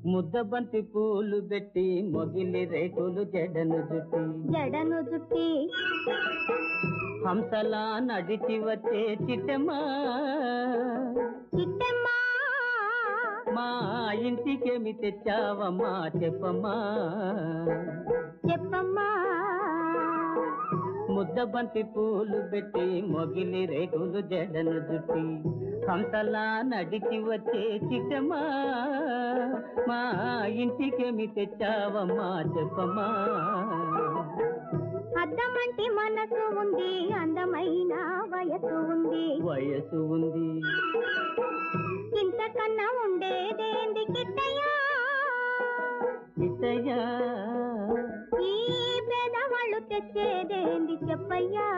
ముద్దబంతి పూలు పెట్టి మొగిలి రేకులు జడను జుట్టి హంసలా నడిచి వచ్చే చిట్టమ్మా మా ఇంటికేమి తెచ్చావమ్మా చెప్పమ్మా ముద్దబంతి పూలు పెట్టి మొగిలి రేకులు జడను జుట్టి హంసలా నడిచి వచ్చే చిట్టమ్మా మా ఇంటికేమి తెచ్చావమ్మా చెప్పమ్మా అద్దమంటి మనసు ఉంది అందమైన వయసు ఉంది ఇంతకన్నా ఉండేదేంది కిట్టయ్యా ఈ పేదవాళ్ళు తెచ్చేదేంది చెప్పయ్యా